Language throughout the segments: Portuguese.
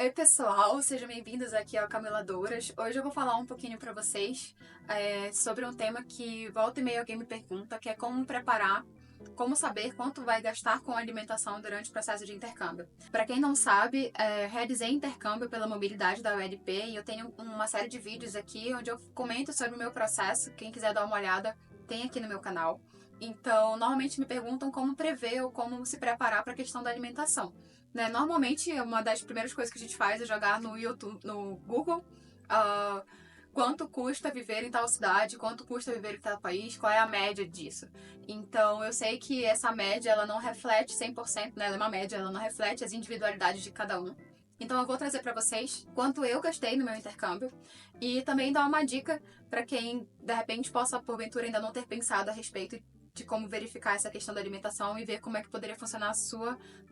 Oi pessoal, sejam bem-vindos aqui ao Cameladoras. Hoje eu vou falar um pouquinho para vocês sobre um tema que volta e meia alguém me pergunta, que é como saber quanto vai gastar com alimentação durante o processo de intercâmbio. Para quem não sabe, realizei intercâmbio pela mobilidade da ULP e eu tenho uma série de vídeos aqui onde eu comento sobre o meu processo. Quem quiser dar uma olhada, tem aqui no meu canal. Então, normalmente me perguntam como prever ou como se preparar para a questão da alimentação. Né? Normalmente, uma das primeiras coisas que a gente faz é jogar no YouTube, no Google, uh, quanto custa viver em tal cidade, quanto custa viver em tal país, qual é a média disso. Então, eu sei que essa média, ela não reflete 100%, né? Ela é uma média, ela não reflete as individualidades de cada um. Então, eu vou trazer para vocês quanto eu gastei no meu intercâmbio e também dar uma dica para quem, de repente, possa, porventura, ainda não ter pensado a respeito de como verificar essa questão da alimentação e ver como é que poderia funcionar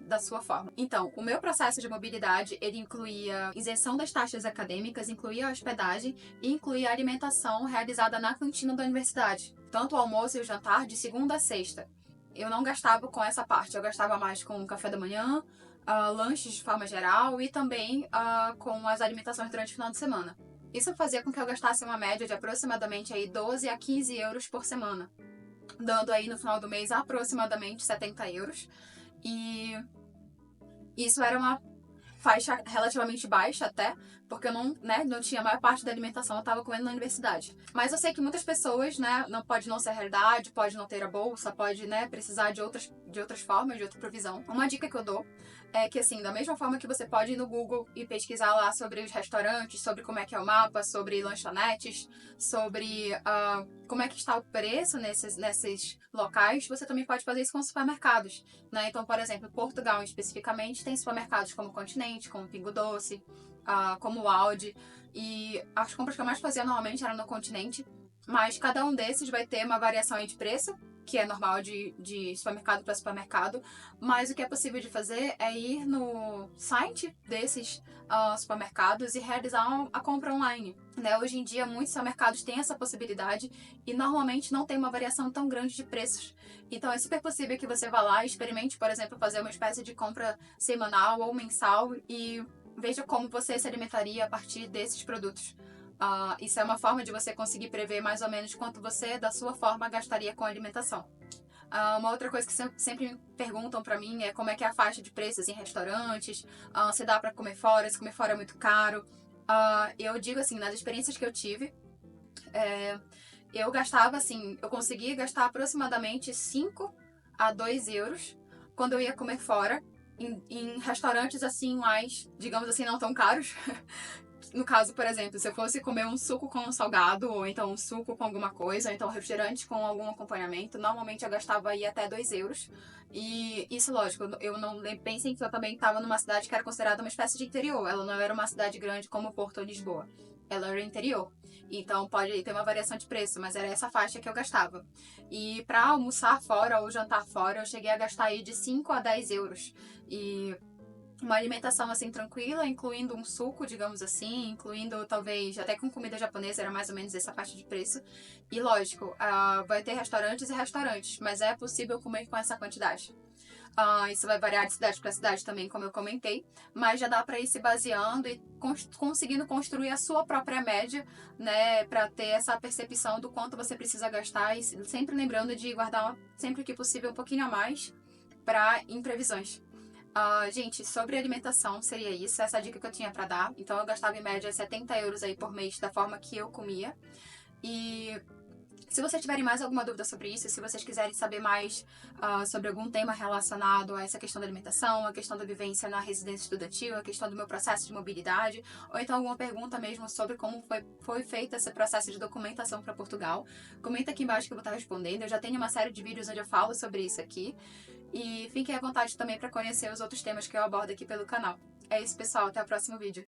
da sua forma. Então, o meu processo de mobilidade, ele incluía isenção das taxas acadêmicas, incluía a hospedagem e incluía a alimentação realizada na cantina da universidade, tanto o almoço e o jantar de segunda a sexta. Eu não gastava com essa parte, eu gastava mais com o café da manhã, lanches de forma geral e também com as alimentações durante o final de semana. Isso fazia com que eu gastasse uma média de aproximadamente aí 12 a 15 euros por semana, dando aí no final do mês aproximadamente 70 euros. E isso era uma faixa relativamente baixa até, porque eu não tinha a maior parte da alimentação, eu estava comendo na universidade. Mas eu sei que muitas pessoas, né, pode não ser a realidade, pode não ter a bolsa, pode, né, precisar de outras formas, de outra provisão. Uma dica que eu dou é que, assim, da mesma forma que você pode ir no Google e pesquisar lá sobre os restaurantes, sobre como é que é o mapa, sobre lanchonetes, sobre como é que está o preço nesses locais, você também pode fazer isso com supermercados, né? Então, por exemplo, Portugal especificamente tem supermercados como Continente, como Pingo Doce, como o Aldi, e as compras que eu mais fazia normalmente eram no Continente, mas cada um desses vai ter uma variação aí de preço, que é normal de supermercado para supermercado, mas o que é possível de fazer é ir no site desses supermercados e realizar a compra online. Né? Hoje em dia, muitos supermercados têm essa possibilidade e normalmente não tem uma variação tão grande de preços. Então, é super possível que você vá lá e experimente, por exemplo, fazer uma espécie de compra semanal ou mensal e veja como você se alimentaria a partir desses produtos. Isso é uma forma de você conseguir prever mais ou menos quanto você, da sua forma, gastaria com a alimentação. Uma outra coisa que sempre me perguntam pra mim é como é que é a faixa de preços em restaurantes, se dá pra comer fora, se comer fora é muito caro. Eu digo assim, nas experiências que eu tive, eu gastava assim, eu conseguia gastar aproximadamente 5 a 2 euros quando eu ia comer fora, em restaurantes assim mais, digamos assim, não tão caros. No caso, por exemplo, se eu fosse comer um suco com um salgado, ou então um suco com alguma coisa, ou então um refrigerante com algum acompanhamento, normalmente eu gastava aí até 2 euros. E isso, lógico, eu não pensem que eu também estava numa cidade que era considerada uma espécie de interior. Ela não era uma cidade grande como Porto ou Lisboa. Ela era interior. Então pode ter uma variação de preço, mas era essa faixa que eu gastava. E para almoçar fora ou jantar fora, eu cheguei a gastar aí de 5 a 10 euros. E uma alimentação assim tranquila, incluindo um suco, digamos assim, incluindo talvez até com comida japonesa, era mais ou menos essa faixa de preço. E lógico, vai ter restaurantes e restaurantes, mas é possível comer com essa quantidade. Isso vai variar de cidade para cidade também, como eu comentei, mas já dá para ir se baseando e conseguindo construir a sua própria média, né, para ter essa percepção do quanto você precisa gastar e sempre lembrando de guardar sempre que possível um pouquinho a mais para imprevisões. Gente, sobre alimentação seria isso, essa dica que eu tinha para dar. Então eu gastava em média 70 euros aí por mês da forma que eu comia. E se vocês tiverem mais alguma dúvida sobre isso, se vocês quiserem saber mais sobre algum tema relacionado a essa questão da alimentação, a questão da vivência na residência estudantil, a questão do meu processo de mobilidade, ou então alguma pergunta mesmo sobre como foi feito esse processo de documentação para Portugal, comenta aqui embaixo que eu vou estar respondendo. Eu já tenho uma série de vídeos onde eu falo sobre isso aqui. E fiquem à vontade também para conhecer os outros temas que eu abordo aqui pelo canal. É isso, pessoal. Até o próximo vídeo.